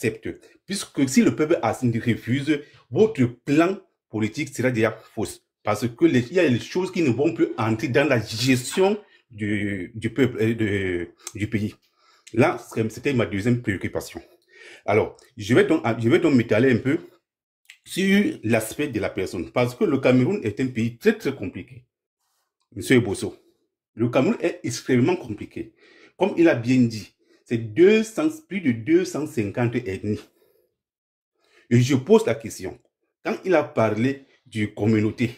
accepte. Puisque si le peuple refuse, votre plan politique sera déjà fausse. Parce que il y a des choses qui ne vont plus entrer dans la gestion du peuple, du pays. Là, c'était ma deuxième préoccupation. Alors, je vais donc m'étaler un peu sur l'aspect de la personne. Parce que le Cameroun est un pays très, très compliqué. Monsieur Bosso, le Cameroun est extrêmement compliqué. Comme il a bien dit, c'est plus de 250 ethnies. Et je pose la question, quand il a parlé de communauté,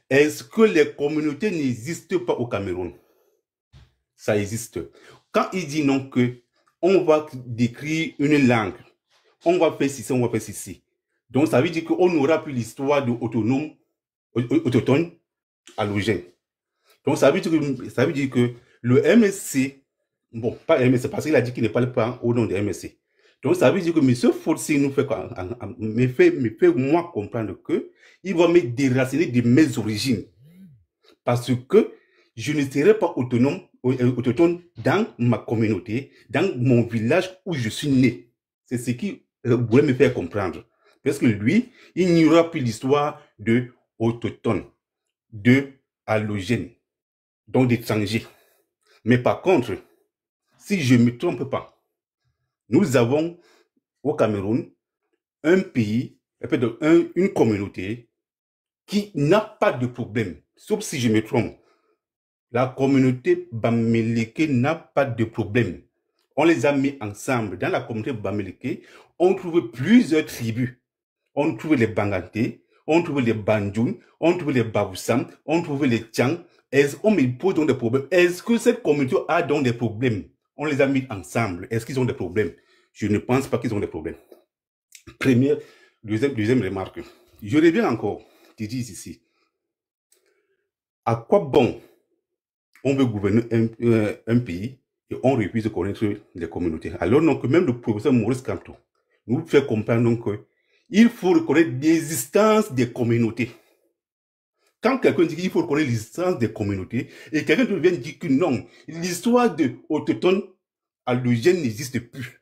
est-ce que les communautés n'existent pas au Cameroun? Ça existe. Quand il dit non que on va décrire une langue, on va faire ceci, on va faire ceci. Donc ça veut dire qu'on n'aura plus l'histoire de autochtone allogène. Donc ça veut dire que le MSC, bon, pas MSC, parce qu'il a dit qu'il ne parle pas au nom de MSC. Donc ça veut dire que M. Fotsi me fait moi comprendre que il va me déraciner de mes origines. Parce que je ne serai pas autochtone dans ma communauté, dans mon village où je suis né. C'est ce qui voulait me faire comprendre. Parce que lui, il n'y aura plus l'histoire de autochtone, de allogène, donc d'étrangers. Mais par contre, si je ne me trompe pas, nous avons au Cameroun un pays, une communauté qui n'a pas de problème, sauf si je me trompe. La communauté Bamileke n'a pas de problème. On les a mis ensemble. Dans la communauté Bamileke, on trouve plusieurs tribus. On trouve les Banganté, on trouve les Bandjoun, on trouve les Baboussam, on trouve les Tchang. On me pose donc des problèmes. Est-ce que cette communauté a donc des problèmes? On les a mis ensemble. Est-ce qu'ils ont des problèmes? Je ne pense pas qu'ils ont des problèmes. Deuxième remarque. Je reviens encore. Tu dis ici. À quoi bon on veut gouverner un pays et on refuse de connaître les communautés? Alors donc, même le professeur Maurice Kamto nous fait comprendre donc qu'il faut reconnaître l'existence des communautés. Quand quelqu'un dit qu'il faut reconnaître l'existence des communautés et quelqu'un vient dire que non, l'histoire de autochtone allogène n'existe plus.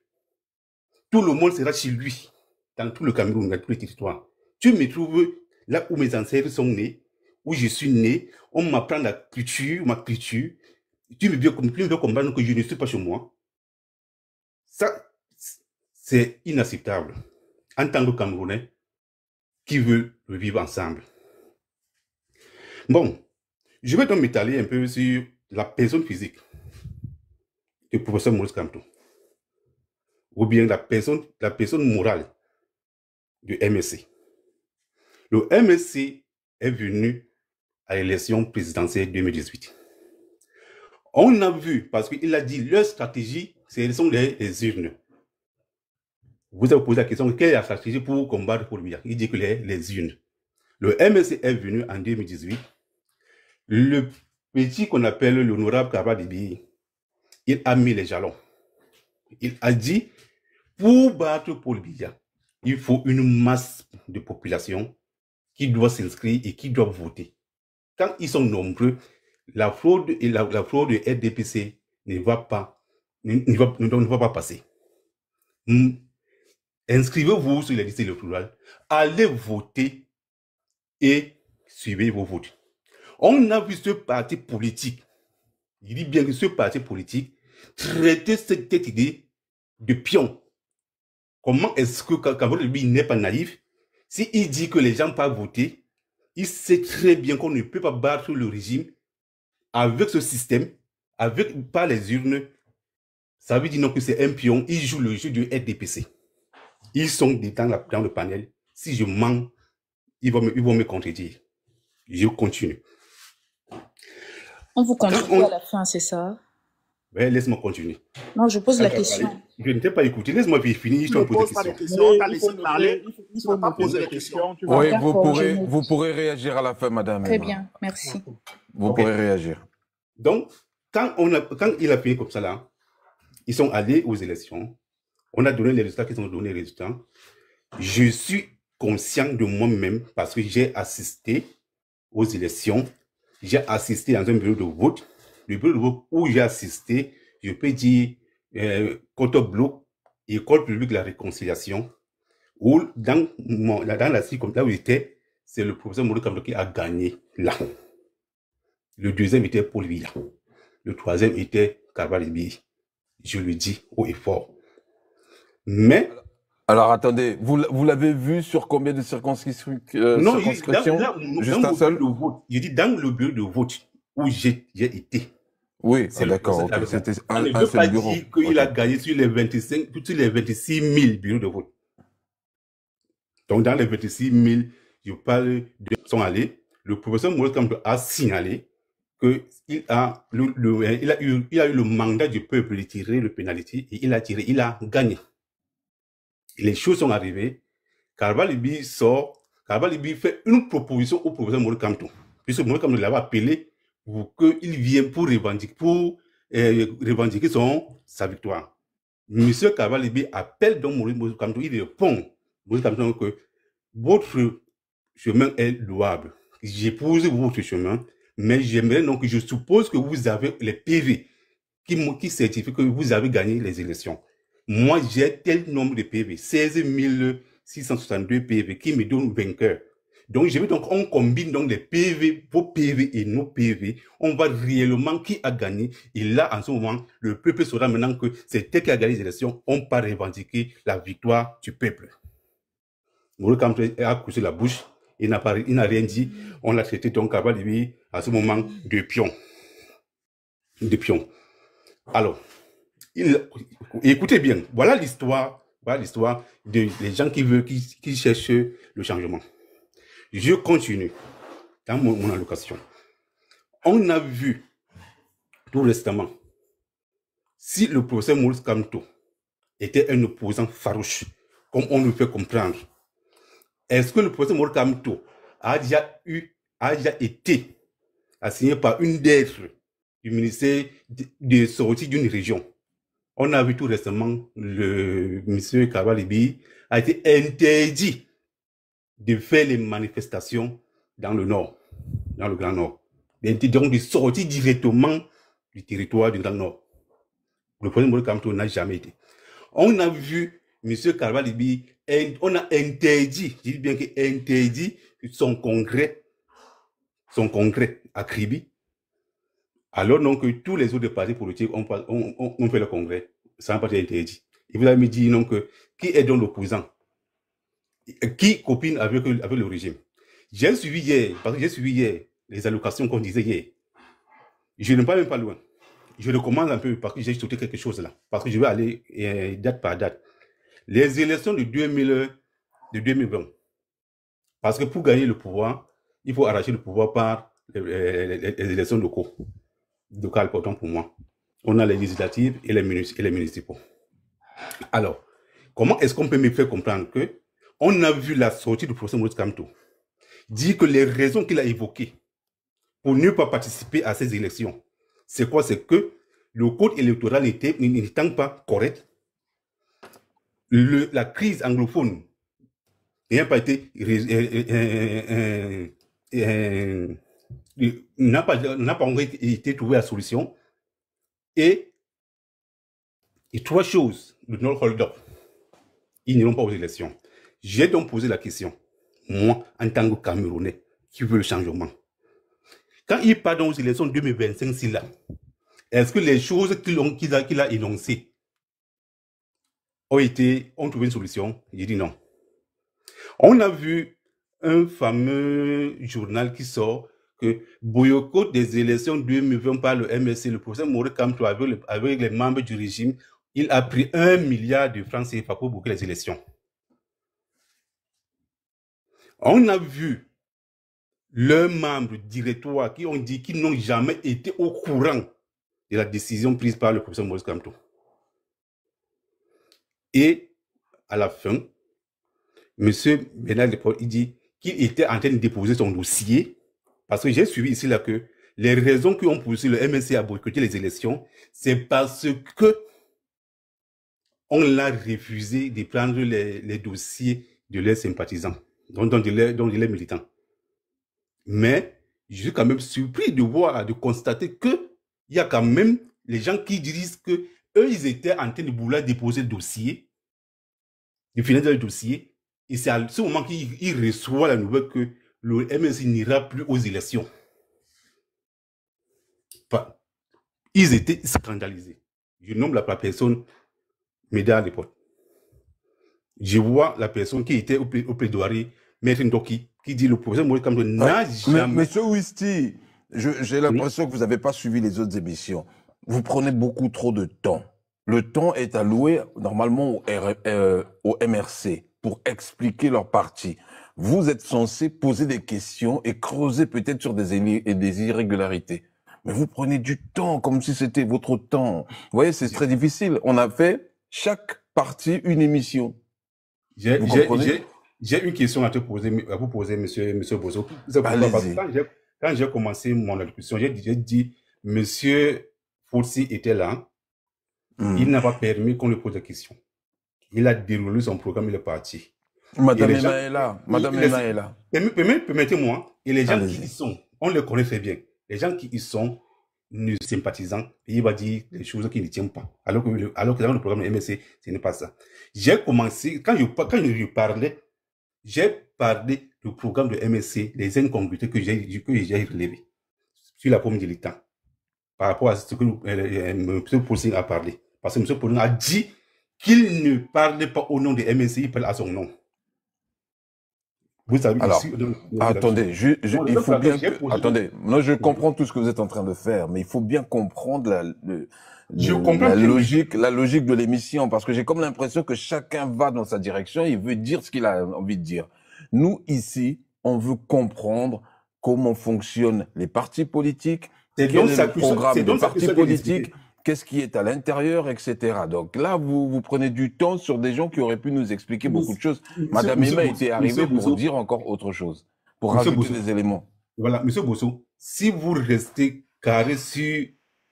Tout le monde sera chez lui, dans tout le Cameroun, dans tous les territoires. Tu me trouves là où mes ancêtres sont nés, où je suis né, on m'apprend ma culture. Tu me veux comprendre que je ne suis pas chez moi. Ça, c'est inacceptable. En tant que Camerounais, qui veut le vivre ensemble. Bon, je vais donc m'étaler un peu sur la personne physique du professeur Maurice Kamto, ou bien la personne morale du MSC. Le MSC est venu à l'élection présidentielle 2018. On a vu, parce qu'il a dit leur stratégie, ce sont les urnes. Vous avez posé la question, quelle est la stratégie pour combattre Paul Biya? Il dit que les urnes. Le MSC est venu en 2018. Le petit qu'on appelle l'honorable Kabadibi, il a mis les jalons. Il a dit, pour battre Paul Biya, il faut une masse de population qui doit s'inscrire et qui doit voter. Quand ils sont nombreux, la fraude et la fraude de RDPC ne va pas passer. Inscrivez-vous sur les listes électorales, allez voter et suivez vos votes. On a vu ce parti politique, il dit bien que ce parti politique traiter cette idée de pion. Comment est-ce que quand lui n'est pas naïf, s'il dit que les gens peuvent voter, il sait très bien qu'on ne peut pas battre le régime avec ce système, par les urnes. Ça veut dire non que c'est un pion, il joue le jeu du RDPC. Ils sont dans le panel. Si je mens, ils vont me contredire. Je continue. On vous contredit à la fin, c'est ça? Ouais, laisse-moi continuer. Non, je pose la question. Je ne t'ai pas écouté. Laisse-moi finir. Tu ne poses pas de questions. Tu as laissé parler. Il ne faut pas poser de questions. Oui, vous pourrez réagir à la fin, madame. Très bien, merci. Vous pourrez réagir. Donc, quand il a fini comme ça là, ils sont allés aux élections. On a donné les résultats qu'ils ont donné les résultats. Je suis conscient de moi-même parce que j'ai assisté aux élections. J'ai assisté dans un bureau de vote. Le bureau de vote où j'ai assisté, je peux dire, Cotoblo, École publique de la réconciliation, où dans la CI, comme là où il était, c'est le professeur Maurice Kamto qui a gagné là. Le deuxième était Paul Villa. Le troisième était Carvalho. Je le dis haut et fort. Mais... Alors attendez, vous l'avez vu sur combien de circonscriptions? Non, Juste un seul? bureau de vote. Je dis dans le bureau de vote où j'ai été. Oui, d'accord, ok. C'était un seul bureau. Il ne peut pas dire qu'il a gagné sur les 26 000 bureaux de vote. Donc dans les 26 000, je parle de sont allés. Le professeur Maurice Kamto a signalé qu'il a, il a eu le mandat du peuple de tirer le penalty et il a gagné. Les choses sont arrivées. Carvalho fait une proposition au professeur Maurice Kamto. Puisque Maurice Kamto l'avait appelé pour qu'il vienne pour revendiquer sa victoire. Monsieur Carvalho appelle donc Maurice Kamto, il répond Maurice Kamto que votre chemin est louable. J'épouse votre chemin, mais j'aimerais donc que je suppose que vous avez les PV qui certifient que vous avez gagné les élections. Moi, j'ai tel nombre de PV, 16 662 PV qui me donnent vainqueur. Donc, on combine donc les PV, vos PV et nos PV. On voit réellement qui a gagné. Et là, en ce moment, le peuple saura maintenant que c'est tel qui a gagné les élections. On peut revendiquer la victoire du peuple. Maurice Kamto a couché la bouche. Il n'a rien dit. On l'a traité donc à ce moment de pion. Alors, écoutez bien, voilà l'histoire des gens qui cherchent le changement. Je continue dans mon allocation. On a vu tout récemment, si le professeur Maurice Kamto était un opposant farouche, comme on nous fait comprendre, est-ce que le professeur Maurice Kamto a déjà été assigné par une lettre du ministère de sortie d'une région? On a vu tout récemment, le monsieur Carvalho a été interdit de faire les manifestations dans le Nord, dans le Grand Nord. Donc, de sortir directement du territoire du Grand Nord. Le président Maurice Kamto n'a jamais été. On a vu monsieur Carvalho, on a interdit, je dis bien que interdit son congrès à Kribi. Alors donc tous les autres partis politiques ont fait le congrès. Ça n'a pas été interdit. Et vous avez dit donc qui est donc l'opposant? Qui copine avec le régime? J'ai suivi hier les allocations qu'on disait hier. Je ne vais même pas loin. Je recommande un peu parce que j'ai sauté quelque chose là. Parce que je vais aller date par date. Les élections de 2020. Parce que pour gagner le pouvoir, il faut arracher le pouvoir par les élections locales, pourtant pour moi. On a les législatives et les municipaux. Alors, comment est-ce qu'on peut me faire comprendre que on a vu la sortie du professeur Maurice Kamto dire que les raisons qu'il a évoquées pour ne pas participer à ces élections, c'est quoi? C'est que le code électoral n'étant pas correct, la crise anglophone n'ayant pas été n'a pas encore été trouvée la solution. Et trois choses de notre hold-up. Ils n'iront pas aux élections. J'ai donc posé la question, moi, en tant que Camerounais, qui veut le changement. Quand il part dans les élections 2025, est-ce que les choses qu'il a énoncées ont trouvé une solution? J'ai dit non. On a vu un fameux journal qui sort que boycott des élections 2020 par le MSC, le professeur Maurice Kamto avec les membres du régime, il a pris 1 milliard de francs CFA pour boucler les élections. On a vu leurs membres directoires qui ont dit qu'ils n'ont jamais été au courant de la décision prise par le professeur Maurice Kamto. Et à la fin, M. Bernard Lepaul, il dit qu'il était en train de déposer son dossier, parce que j'ai suivi ici là que les raisons qui ont poussé le MSC à boycotter les élections, c'est parce que on l'a refusé de prendre les dossiers de leurs sympathisants, donc de leurs militants. Mais je suis quand même surpris de constater que il y a quand même les gens qui disent que eux, ils étaient en train de vouloir déposer le dossier de finaliser le dossier. Et c'est à ce moment qu'il reçoit la nouvelle que le MNC n'ira plus aux élections. Enfin, ils étaient scandalisés. Je nomme la personne Méda à l'époque. Je vois la personne qui était au plaidoirie, Maître Ndoki, qui dit le professeur Maurice Kamto n'a jamais... Monsieur Ouisti, j'ai l'impression que vous n'avez pas suivi les autres émissions. Vous prenez beaucoup trop de temps. Le temps est alloué normalement au MRC pour expliquer leur parti. Vous êtes censé poser des questions et creuser peut-être sur des irrégularités. Mais vous prenez du temps comme si c'était votre temps. Vous voyez, c'est très difficile. On a fait chaque partie une émission. J'ai une question à vous poser, monsieur Bozo. Quand j'ai commencé mon allocution, j'ai dit, monsieur Fossi était là. Il n'a pas permis qu'on lui pose des questions. Il a déroulé son programme, il est parti. Madame Emma est là. Madame Emma est là. Permettez-moi, et les gens qui y sont, on les connaît très bien. Les gens qui y sont, ne sympathisants, il va dire des choses qui ne tiennent pas. Alors que dans le programme MSC, ce n'est pas ça. J'ai commencé, quand je parlais, j'ai parlé du programme de MSC, les incongruités que j'ai relevées sur la pomme de l'État par rapport à ce que M. Pauling a parlé. Parce que M. Pauling a dit qu'il ne parlait pas au nom de MSC, il parle à son nom. Vous savez, alors, ici, attendez, il faut bien... Attendez, moi je comprends tout ce que vous êtes en train de faire, mais il faut bien comprendre la logique de l'émission, parce que j'ai comme l'impression que chacun va dans sa direction, il veut dire ce qu'il a envie de dire. Nous, ici, on veut comprendre comment fonctionnent les partis politiques, quel est le programme des partis politiques, qu'est-ce qui est à l'intérieur, etc. Donc là, vous prenez du temps sur des gens qui auraient pu nous expliquer beaucoup de choses. Madame Emma était arrivée pour dire encore autre chose, pour rajouter des éléments. Voilà, Monsieur Bosso, si vous restez carré sur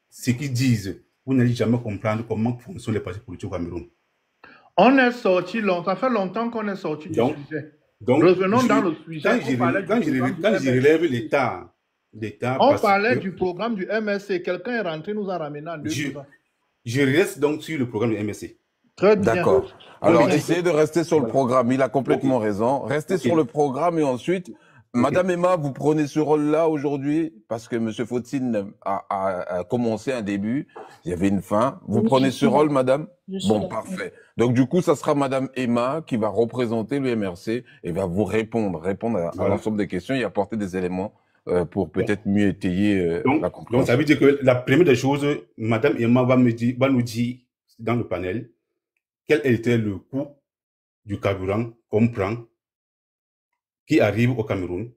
ce qu'ils disent, vous n'allez jamais comprendre comment fonctionnent les partis politiques au Cameroun. On est sorti longtemps, ça fait longtemps qu'on est sorti du sujet. Donc, revenons dans le sujet. Quand je relève l'État, on parlait du programme du MSC. Quelqu'un est rentré, nous a ramené en 2 ans. Je reste donc sur le programme du MSC. Très bien. D'accord. Alors, essayez de rester sur le programme. Il a complètement raison. Restez sur le programme et ensuite, Madame Emma, vous prenez ce rôle-là aujourd'hui parce que Monsieur Fotine a commencé un début. Il y avait une fin. Vous prenez ce rôle, Madame? Bon, parfait. Donc, du coup, ça sera Madame Emma qui va représenter le MRC et va vous répondre à l'ensemble des questions et apporter des éléments pour peut-être mieux étayer la compréhension. Donc, ça veut dire que la première des choses, Madame Emma va nous dire dans le panel quel était le coût du carburant qu'on prend, qui arrive au Cameroun,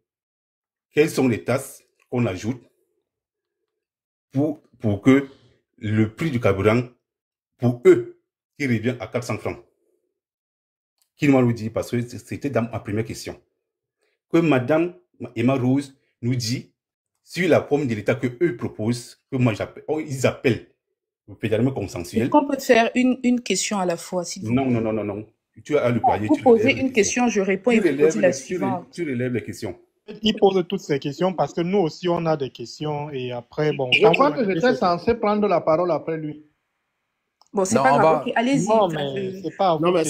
quelles sont les taxes qu'on ajoute pour que le prix du carburant, pour eux, qui revient à 400 francs. Qui m'a dit, parce que c'était dans ma première question, que Madame Emma Rose nous dit sur la forme de l'État que eux proposent, que moi j'appelle, ils appellent le fédéralisme consensuel. Est-ce qu'on peut faire une question à la fois, s'il vous plaît? Non. Tu as le parier. Vous posez une question, je réponds et vous posez la suivante. Tu relèves les questions. Il pose toutes ces questions parce que nous aussi on a des questions et après bon. Je crois que j'étais censé prendre la parole après lui. Bon, c'est pas grave. Okay, allez-y. Non, mais c'est pas. Non, mais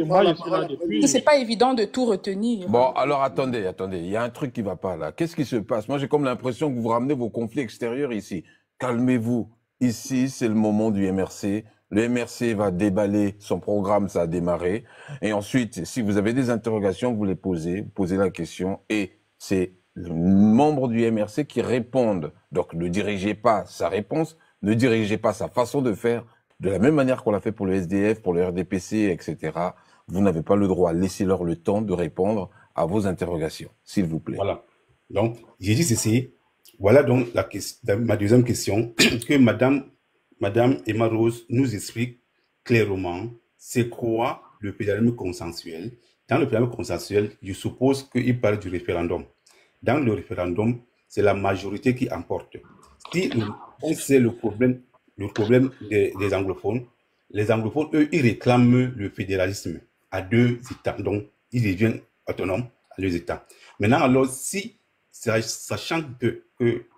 moi je suis là depuis. C'est pas évident de tout retenir. Bon, alors attendez. Il y a un truc qui va pas là. Qu'est-ce qui se passe? Moi, j'ai comme l'impression que vous ramenez vos conflits extérieurs ici. Calmez-vous. Ici, c'est le moment du MRC. Le MRC va déballer son programme, ça a démarré. Et ensuite, si vous avez des interrogations, vous les posez, vous posez la question. Et c'est les membres du MRC qui répondent. Donc, ne dirigez pas sa réponse, ne dirigez pas sa façon de faire. De la même manière qu'on l'a fait pour le SDF, pour le RDPC, etc. Vous n'avez pas le droit. Laissez-leur le temps de répondre à vos interrogations, s'il vous plaît. Voilà. Donc, j'ai dit ceci. Voilà donc ma deuxième question, que Madame Emma Rose nous explique clairement c'est quoi le fédéralisme consensuel. Dans le fédéralisme consensuel, je suppose qu'il parle du référendum. Dans le référendum, c'est la majorité qui emporte. Si on sait le problème des anglophones, les anglophones, eux, ils réclament le fédéralisme à 2 États. Donc, ils deviennent autonomes à 2 États. Maintenant, alors, si sachant que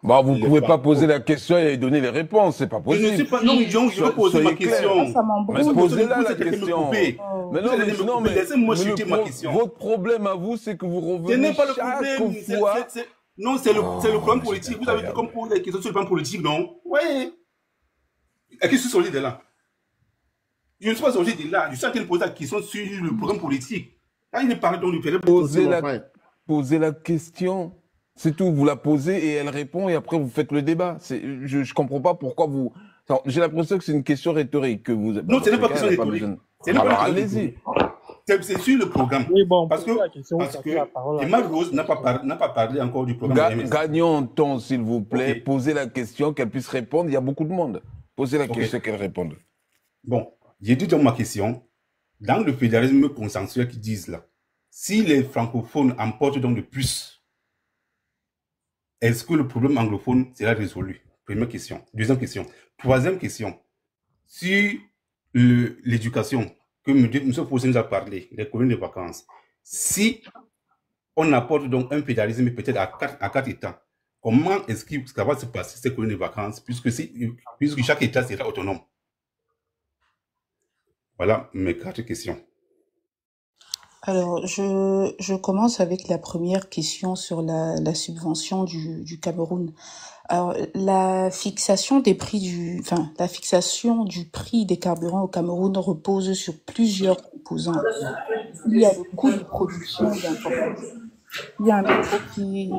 Bah, vous les pouvez pas poser francophones... la question et donner les réponses, c'est pas Je ne sais possible. pas, non, je veux poser ma Soyez clair. Ça question. Ça Mais m'embrouille. Vous posez-la la êtes en train de me question. couper. Oh. Mais Vous non, allez mais me non, couper. mais, Laissez-moi mais chuter ma question. votre problème à vous, c'est que vous Ce revenez n'est pas le chaque problème. fois. Non, c'est le problème Oh, politique. c'est Vous avez fait comme incroyable. poser des questions sur le plan politique, non? Oui. Et qui suis sorti de là? Je ne suis pas sorti de là. Je suis en train de poser la question sur le programme politique. Quand il parle donc du PLF, Posez la question. C'est tout. Vous la posez et elle répond et après vous faites le débat. Je comprends pas pourquoi vous. J'ai l'impression que c'est une question rhétorique que vous. non, ce n'est pas question rhétorique. Alors allez-y. C'est sur le programme. Oui, bon, Parce que, la question, la parole Emma Rose n'a pas parlé encore du programme de MSC. Gagnons en temps, s'il vous plaît. Okay. Posez la question, qu'elle puisse répondre. Il y a beaucoup de monde. Posez la question, qu'elle réponde. Bon, j'ai dit dans ma question, dans le fédéralisme consensuel qu'ils disent là, si les francophones emportent donc le plus, est-ce que le problème anglophone sera résolu? Première question. Deuxième question. Troisième question. Sur l'éducation, que M. Fossé nous a parlé, les colonies de vacances, si on apporte donc un fédéralisme peut-être à quatre États, comment est-ce que ça va se passer ces colonies de vacances, puisque chaque État sera autonome? Voilà mes 4 questions. Alors, je commence avec la première question sur la subvention du Cameroun. Alors, la fixation des prix la fixation du prix des carburants au Cameroun repose sur plusieurs composants. Il y a le coût de production d'importation. Il y a un micro qui...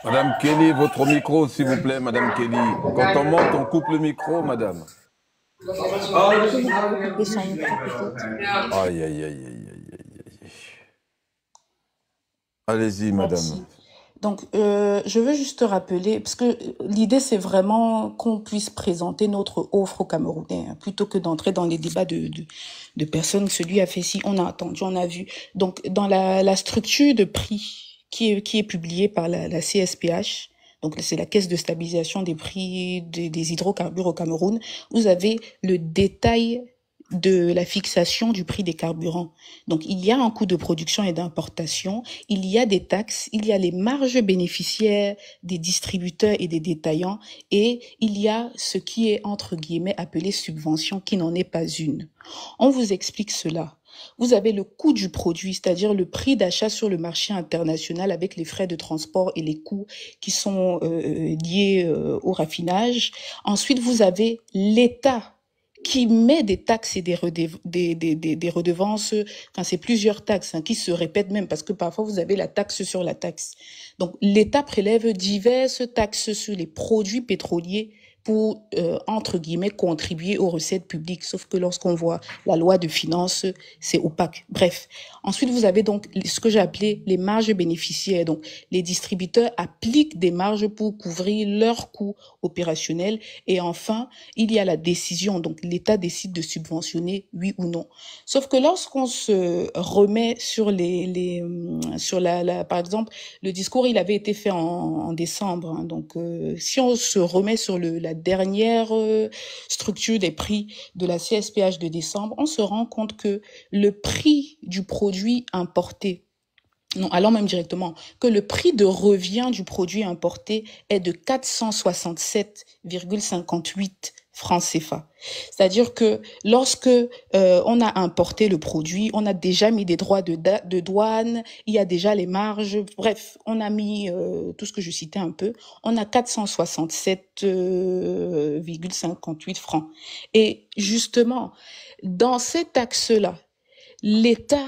Madame Kelly, votre micro, s'il vous plaît, Madame Kelly. Quand on monte, on coupe le micro, Madame. Aïe, aïe, aïe, aïe, aïe. Allez-y, Madame. Merci. Donc, je veux juste rappeler, parce que l'idée, c'est vraiment qu'on puisse présenter notre offre aux Camerounais, hein, plutôt que d'entrer dans les débats de personnes. Celui a fait ci, on a entendu, on a vu. Donc, dans la structure de prix qui est publiée par la CSPH, donc c'est la Caisse de stabilisation des prix des hydrocarbures au Cameroun, vous avez le détail de la fixation du prix des carburants. Donc, il y a un coût de production et d'importation, il y a des taxes, il y a les marges bénéficiaires des distributeurs et des détaillants, et il y a ce qui est, entre guillemets, appelé subvention, qui n'en est pas une. On vous explique cela. Vous avez le coût du produit, c'est-à-dire le prix d'achat sur le marché international avec les frais de transport et les coûts qui sont liés au raffinage. Ensuite, vous avez l'État qui met des taxes et des redevances, enfin c'est plusieurs taxes qui se répètent même, parce que parfois vous avez la taxe sur la taxe. Donc l'État prélève diverses taxes sur les produits pétroliers pour, entre guillemets, contribuer aux recettes publiques. Sauf que lorsqu'on voit la loi de finances, c'est opaque. Bref. Ensuite, vous avez donc ce que j'ai appelé les marges bénéficiaires. Donc, les distributeurs appliquent des marges pour couvrir leurs coûts opérationnels. Et enfin, il y a la décision. Donc, l'État décide de subventionner, oui ou non. Sauf que lorsqu'on se remet sur par exemple, le discours, il avait été fait en décembre. Hein, donc, si on se remet sur la dernière structure des prix de la CSPH de décembre, on se rend compte que le prix du produit importé, non, allons même directement, que le prix de revient du produit importé est de 467,58 francs CFA. C'est-à-dire que lorsque on a importé le produit, on a déjà mis des droits de douane, il y a déjà les marges, bref, on a mis tout ce que je citais un peu, on a 467,58 francs. Et justement, dans ces taxes-là, l'État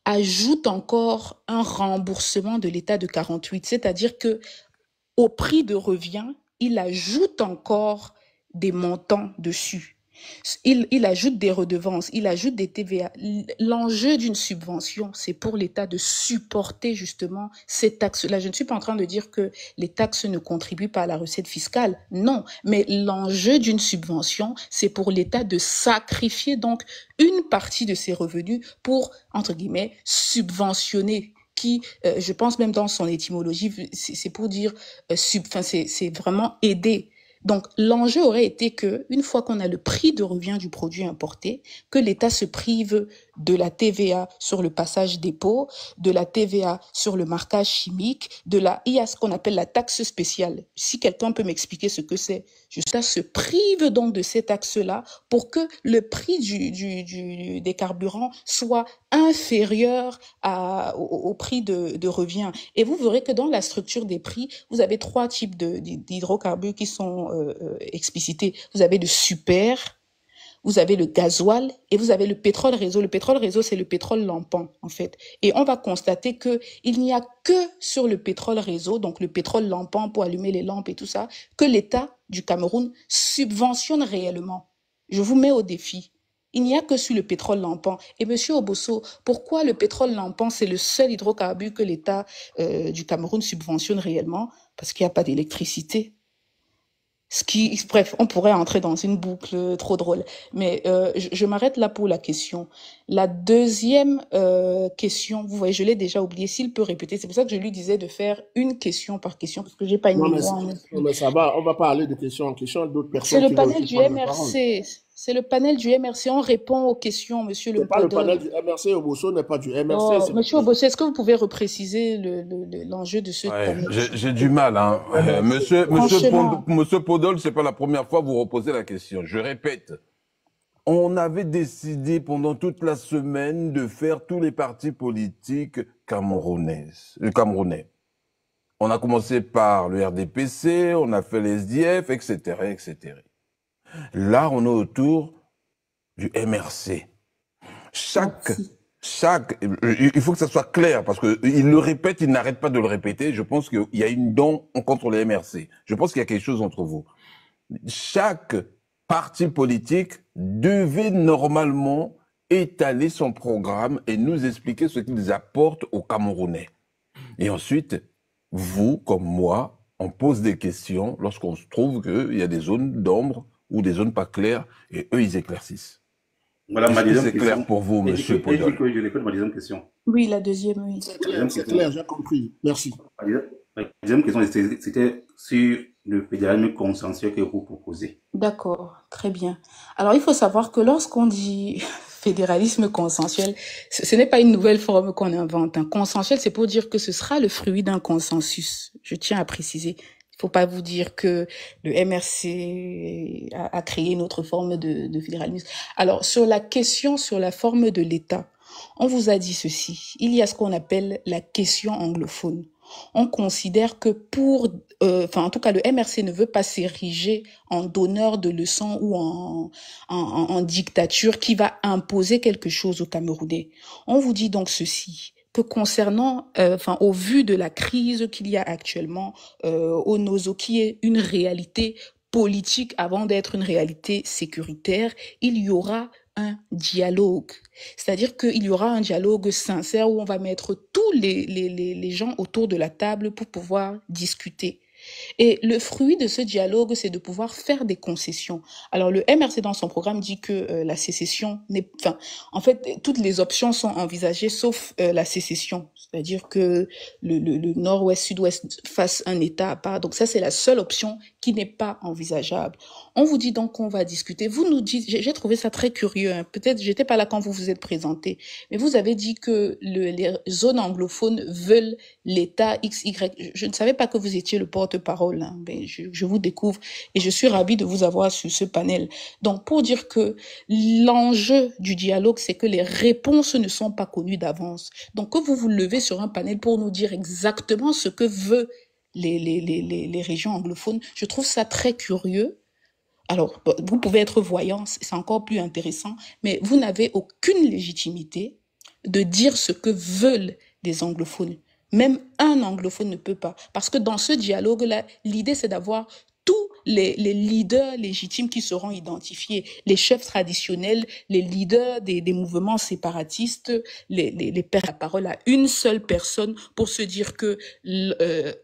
ajoute encore un remboursement de l'État de 48, c'est-à-dire que au prix de revient, il ajoute encore des montants dessus. Il ajoute des redevances, il ajoute des TVA. L'enjeu d'une subvention, c'est pour l'État de supporter justement ces taxes-là. Je ne suis pas en train de dire que les taxes ne contribuent pas à la recette fiscale, non. Mais l'enjeu d'une subvention, c'est pour l'État de sacrifier donc une partie de ses revenus pour, entre guillemets, subventionner qui, je pense même dans son étymologie, c'est pour dire, c'est vraiment aider. Donc, l'enjeu aurait été que, une fois qu'on a le prix de revient du produit importé, que l'État se prive de la TVA sur le passage dépôt, de la TVA sur le marquage chimique, il y a ce qu'on appelle la taxe spéciale. Si quelqu'un peut m'expliquer ce que c'est, ça se prive donc de ces taxes-là pour que le prix des carburants soit inférieur au prix de revient. Et vous verrez que dans la structure des prix, vous avez 3 types d'hydrocarbures qui sont explicités. Vous avez le super, vous avez le gasoil et vous avez le pétrole réseau. Le pétrole réseau, c'est le pétrole lampant, en fait. Et on va constater que il n'y a que sur le pétrole réseau, donc le pétrole lampant pour allumer les lampes et tout ça, que l'État du Cameroun subventionne réellement. Je vous mets au défi. Il n'y a que sur le pétrole lampant. Et monsieur Obosso, pourquoi le pétrole lampant, c'est le seul hydrocarbure que l'État du Cameroun subventionne réellement? Parce qu'il n'y a pas d'électricité. Bref, on pourrait entrer dans une boucle trop drôle. Mais je m'arrête là pour la question. La deuxième question, vous voyez, je l'ai déjà oublié. S'il peut répéter, c'est pour ça que je lui disais de faire une question par question, parce que j'ai pas une mémoire. Non, mais ça va, on va pas aller de question en question. D'autres personnes. C'est le panel du MRC. C'est le panel du MRC. On répond aux questions, monsieur le pas le panel du MRC. Obosso n'est pas du MRC. Monsieur Obosso, est-ce que vous pouvez repréciser l'enjeu de ce panel? J'ai du mal, hein. Monsieur Podol, c'est pas la première fois que vous reposez la question. Je répète. On avait décidé pendant toute la semaine de faire tous les partis politiques camerounais. On a commencé par le RDPC, on a fait les SDF, etc., etc. Là, on est autour du MRC. Il faut que ça soit clair, parce que il le répète, il n'arrête pas de le répéter. Je pense qu'il y a une dent contre le MRC. Je pense qu'il y a quelque chose entre vous. Chaque parti politique devait normalement étaler son programme et nous expliquer ce qu'ils apportent aux Camerounais. Et ensuite, vous, comme moi, on pose des questions lorsqu'on se trouve qu'il y a des zones d'ombre ou des zones pas claires, et eux, ils éclaircissent. Voilà ma deuxième question. C'est clair pour vous, monsieur Podol? Je répète ma deuxième question. Oui, la deuxième, oui. C'est clair, j'ai compris. Merci. La deuxième question, c'était sur le fédéralisme consensuel que vous proposez. D'accord, très bien. Alors, il faut savoir que lorsqu'on dit fédéralisme consensuel, ce n'est pas une nouvelle forme qu'on invente. Consensuel, c'est pour dire que ce sera le fruit d'un consensus. Je tiens à préciser. Il faut pas vous dire que le MRC a créé une autre forme de fédéralisme. Alors, sur la question sur la forme de l'État, on vous a dit ceci. Il y a ce qu'on appelle la question anglophone. On considère que en tout cas, le MRC ne veut pas s'ériger en donneur de leçons ou en dictature qui va imposer quelque chose aux Camerounais. On vous dit donc ceci, que concernant, au vu de la crise qu'il y a actuellement au Nozo, qui est une réalité politique avant d'être une réalité sécuritaire, il y aura un dialogue. C'est-à-dire qu'il y aura un dialogue sincère où on va mettre tous les gens autour de la table pour pouvoir discuter. Et le fruit de ce dialogue, c'est de pouvoir faire des concessions. Alors, le MRC, dans son programme, dit que la sécession n'est... en fait, toutes les options sont envisagées, sauf la sécession. C'est-à-dire que le nord-ouest, sud-ouest fasse un État à part. Donc, ça, c'est la seule option qui n'est pas envisageable. On vous dit donc qu'on va discuter. Vous nous dites... J'ai trouvé ça très curieux. Hein. Peut-être, j'étais pas là quand vous vous êtes présenté. Mais vous avez dit que les zones anglophones veulent l'État XY. Je ne savais pas que vous étiez le porte-parole. Hein. Mais je vous découvre et je suis ravie de vous avoir sur ce panel. Donc, pour dire que l'enjeu du dialogue, c'est que les réponses ne sont pas connues d'avance. Donc, que vous vous levez sur un panel pour nous dire exactement ce que veut les régions anglophones, je trouve ça très curieux. Alors, vous pouvez être voyant, c'est encore plus intéressant, mais vous n'avez aucune légitimité de dire ce que veulent les anglophones. Même un anglophone ne peut pas. Parce que dans ce dialogue-là, l'idée, c'est d'avoir tous les leaders légitimes qui seront identifiés, les chefs traditionnels, les leaders des mouvements séparatistes, les pères la parole à une seule personne pour se dire que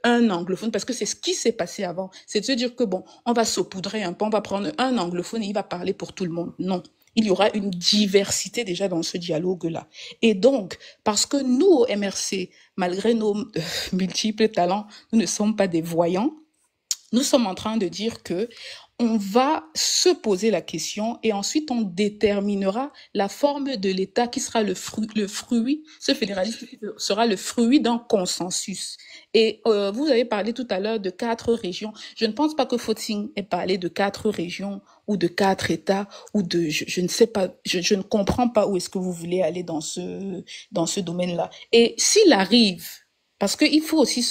un anglophone, parce que c'est ce qui s'est passé avant, c'est de se dire que bon, on va saupoudrer un peu, on va prendre un anglophone et il va parler pour tout le monde. Non. Il y aura une diversité déjà dans ce dialogue-là. Et donc, parce que nous, au MRC, malgré nos multiples talents, nous ne sommes pas des voyants, nous sommes en train de dire que on va se poser la question et ensuite on déterminera la forme de l'État qui sera le fruit, ce fédéralisme sera le fruit d'un consensus. Et vous avez parlé tout à l'heure de 4 régions. Je ne pense pas que Fotsing ait parlé de 4 régions ou de 4 États ou de, je ne sais pas, je ne comprends pas où est-ce que vous voulez aller dans ce domaine-là. Et s'il arrive, parce qu'il faut aussi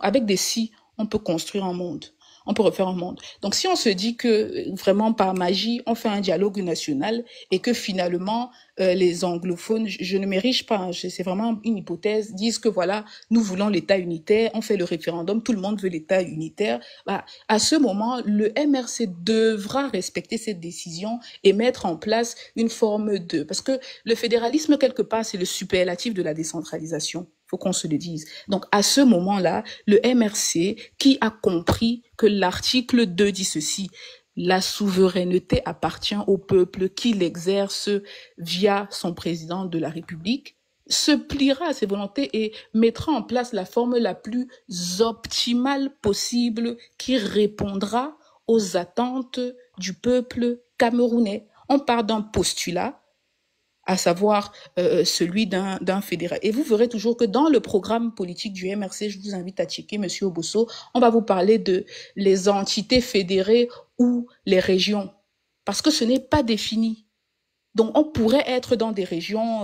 avec des si, on peut construire un monde. On peut refaire un monde. Donc, si on se dit que vraiment par magie, on fait un dialogue national et que finalement, les anglophones, je ne m'érige pas, c'est vraiment une hypothèse, disent que voilà, nous voulons l'État unitaire, on fait le référendum, tout le monde veut l'État unitaire. Bah, à ce moment, le MRC devra respecter cette décision et mettre en place une forme de... Parce que le fédéralisme, quelque part, c'est le superlatif de la décentralisation. Faut qu'on se le dise. Donc, à ce moment-là, le MRC, qui a compris que l'article 2 dit ceci, la souveraineté appartient au peuple qui l'exerce via son président de la République, se pliera à ses volontés et mettra en place la forme la plus optimale possible qui répondra aux attentes du peuple camerounais. On part d'un postulat, à savoir celui d'un fédéral. Et vous verrez toujours que dans le programme politique du MRC, je vous invite à checker, Monsieur Obosso, on va vous parler de les entités fédérées ou les régions, parce que ce n'est pas défini. Donc, on pourrait être dans des régions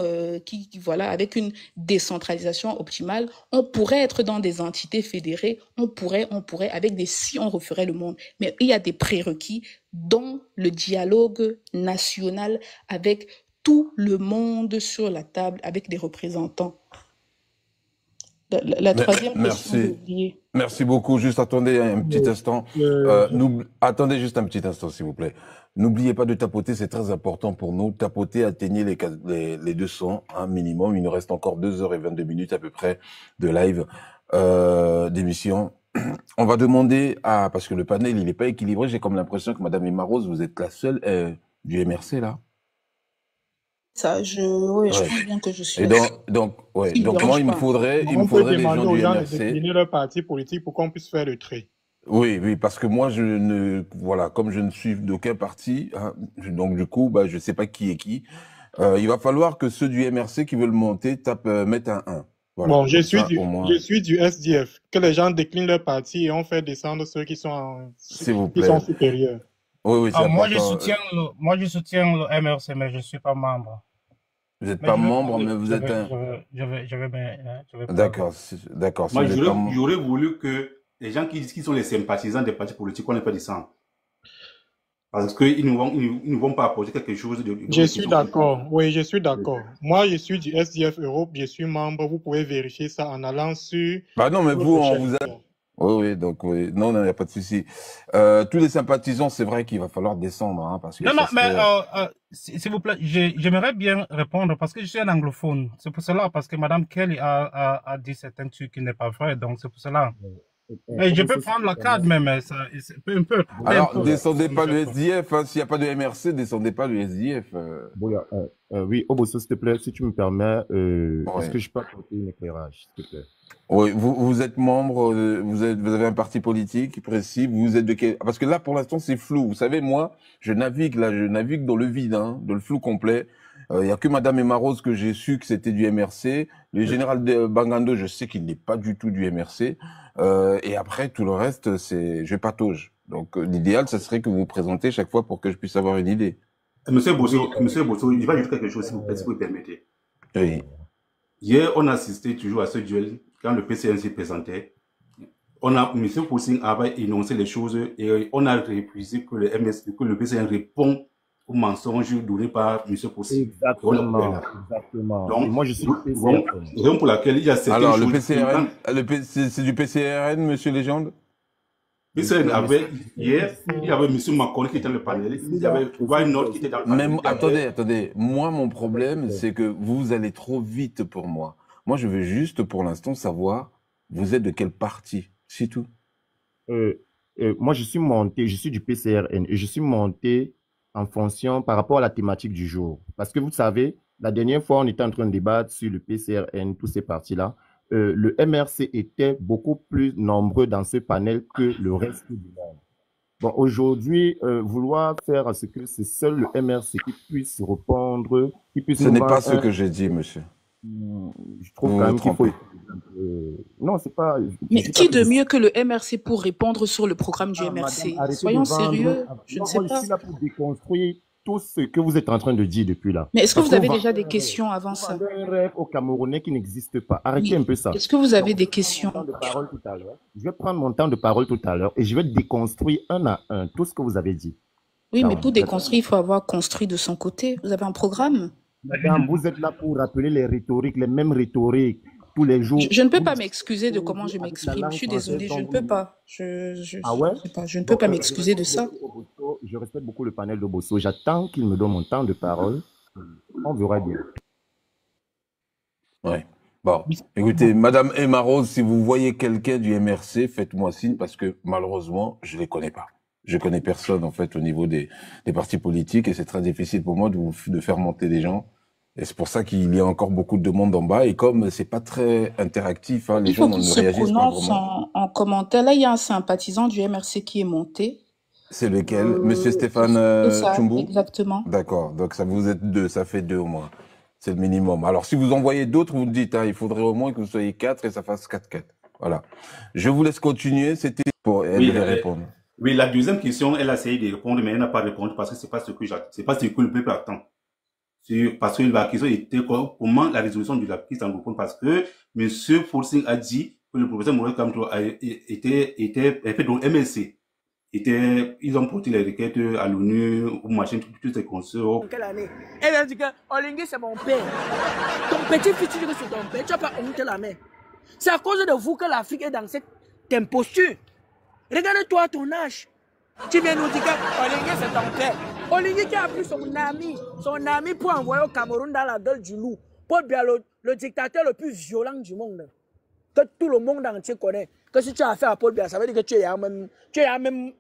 voilà, avec une décentralisation optimale. On pourrait être dans des entités fédérées. On pourrait, avec des si, on referait le monde. Mais il y a des prérequis, dont le dialogue national avec tout le monde sur la table, avec des représentants. La troisième question, j'ai oublié. Merci beaucoup. Juste attendez un petit instant. Attendez juste un petit instant, s'il vous plaît. N'oubliez pas de tapoter, c'est très important pour nous. Tapoter, atteignez les 200, hein, minimum. Il nous reste encore 2h22 à peu près de live d'émission. On va demander parce que le panel, il n'est pas équilibré. J'ai comme l'impression que Madame Emma Rose, vous êtes la seule du MRC, là. Ça, je pense bien que je suis. Et donc moi, il me faudrait les gens du MRC. De décliner leur parti politique pour qu'on puisse faire le trait. Oui, parce que moi, comme je ne suis d'aucun parti, hein, donc du coup, je ne sais pas qui est qui. Il va falloir que ceux du MRC qui veulent monter mettent un 1. Voilà. Bon, je suis du SDF. Que les gens déclinent leur parti et on fait descendre ceux qui sont supérieurs. Oui, c'est moi, je soutiens le MRC, mais je ne suis pas membre. Vous n'êtes pas membre, mais vous êtes D'accord. Moi, j'aurais voulu que les gens qui disent qu'ils sont les sympathisants des partis politiques, on les fait descendre. Parce qu'ils ne vont pas apporter quelque chose de... Je suis d'accord. Oui, je suis d'accord. Moi, je suis du SDF Europe, je suis membre. Vous pouvez vérifier ça en allant sur... non, mais vous, on vous a... Oui, donc oui. Non, il n'y a pas de souci. Tous les sympathisants, c'est vrai qu'il va falloir descendre, hein, parce que s'il vous plaît, j'aimerais bien répondre parce que je suis un anglophone. C'est pour cela, parce que Madame Kelly a dit certains trucs qui n'est pas vrai, donc c'est pour cela. Et je peux prendre la carte même, peu importe. Alors, descendez pas le SDF, hein, s'il n'y a pas de MRC, descendez pas le SDF. Oui, Obosso, s'il te plaît, si tu me permets, est-ce que je peux apporter un éclairage, s'il te plaît? Oui, vous êtes membre, vous avez un parti politique précis, vous êtes de quel... Parce que là, pour l'instant, c'est flou. Vous savez, moi, je navigue dans le vide, hein, dans le flou complet. Il y a que Madame Emma Rose que j'ai su que c'était du MRC. Le général de Bangando, je sais qu'il n'est pas du tout du MRC. Et après, tout le reste, je patauge. Donc, l'idéal, ça serait que vous vous présentez chaque fois pour que je puisse avoir une idée. Monsieur Bosso, il va dire quelque chose, si vous me permettez. Oui. Hier, on assistait toujours à ce duel quand le PCN s'est présenté. M. Poussing avait énoncé les choses et on a répuisé que le PCN répond aux mensonges donnés par M. Poussing. Exactement. Donc, moi, je suis PCRN. Raison pour laquelle il y a certaines choses... Alors, le PCRN, c'est du PCRN, Monsieur Légende? PCRN avait, hier, il y avait M. Macron qui était dans le panel, il y avait Why Not qui était dans le panel. Mais attendez. Moi, mon problème, c'est que vous allez trop vite pour moi. Moi, je veux juste, pour l'instant, savoir, vous êtes de quel parti, c'est tout. Moi, je suis du PCRN et je suis monté en fonction par rapport à la thématique du jour. Parce que vous savez, la dernière fois, on était en train de débattre sur le PCRN, tous ces partis-là. Le MRC était beaucoup plus nombreux dans ce panel que le reste du monde. Bon, aujourd'hui, vouloir faire à ce que c'est seul le MRC qui puisse répondre, qui puisse Ce n'est pas ce que j'ai dit, monsieur. Je trouve quand même qu'il faut... Non, c'est pas... Mais qui de mieux que le MRC pour répondre sur le programme du MRC? Madame, Soyons sérieux, je ne sais moi, pas. je suis là pour déconstruire tout ce que vous êtes en train de dire depuis là. Mais est-ce que vous avez déjà des questions avant ça? Un rêve au Camerounais qui n'existe pas. Arrêtez un peu ça. Est-ce que vous avez des questions? Je vais prendre mon temps de parole tout à l'heure et je vais déconstruire un à un tout ce que vous avez dit. Oui, mais pour déconstruire, il faut avoir construit de son côté. Vous avez un programme? Madame, vous êtes là pour rappeler les rhétoriques, les mêmes rhétoriques tous les jours. Je ne peux pas m'excuser de comment je m'exprime. Je suis désolée, je ne peux pas. Ah ouais? Je ne peux pas m'excuser de ça. Je respecte beaucoup le panel de Bosso. J'attends qu'il me donne mon temps de parole. On verra bien. Ouais. Bon, écoutez, Madame Emma Rose, si vous voyez quelqu'un du MRC, faites-moi signe parce que malheureusement, je ne les connais pas. Je connais personne, en fait, au niveau des partis politiques et c'est très difficile pour moi de faire monter des gens. Et c'est pour ça qu'il y a encore beaucoup de demandes en bas. Et comme c'est pas très interactif, hein, les gens ne réagissent pas vraiment. En commentaire, là, il y a un sympathisant du MRC qui est monté. C'est lequel? Monsieur Stéphane Tchoumbou? Exactement. D'accord. Donc, ça vous êtes 2. Ça fait 2 au moins. C'est le minimum. Alors, si vous envoyez d'autres, vous me dites, hein, il faudrait au moins que vous soyez 4 et ça fasse 4-4. Voilà. Je vous laisse continuer. C'était pour elle de répondre. Oui, la deuxième question, elle a essayé de répondre, mais elle n'a pas répondu parce que c'est pas ce que le peuple attend. Parce que la question était comment la résolution de la crise anglophone, parce que M. Forcing a dit que le professeur Maurice Kamto était fait dans le MSC. Ils ont porté les requêtes à l'ONU, ou machin, toutes ces consorts. Quelle année? Elle a dit que Olingue, c'est mon père. Ton petit fils, tu dis que c'est ton père. Tu n'as pas honte la main. C'est à cause de vous que l'Afrique est dans cette imposture. Regarde-toi ton âge. Tu viens nous dire que Olingue, c'est ton père. Olingue qui a pris son ami pour envoyer au Cameroun dans la gueule du loup. Pour bien le dictateur le plus violent du monde. Que tout le monde entier connaît. Que si tu as affaire à Paul Biya, ça veut dire que tu es même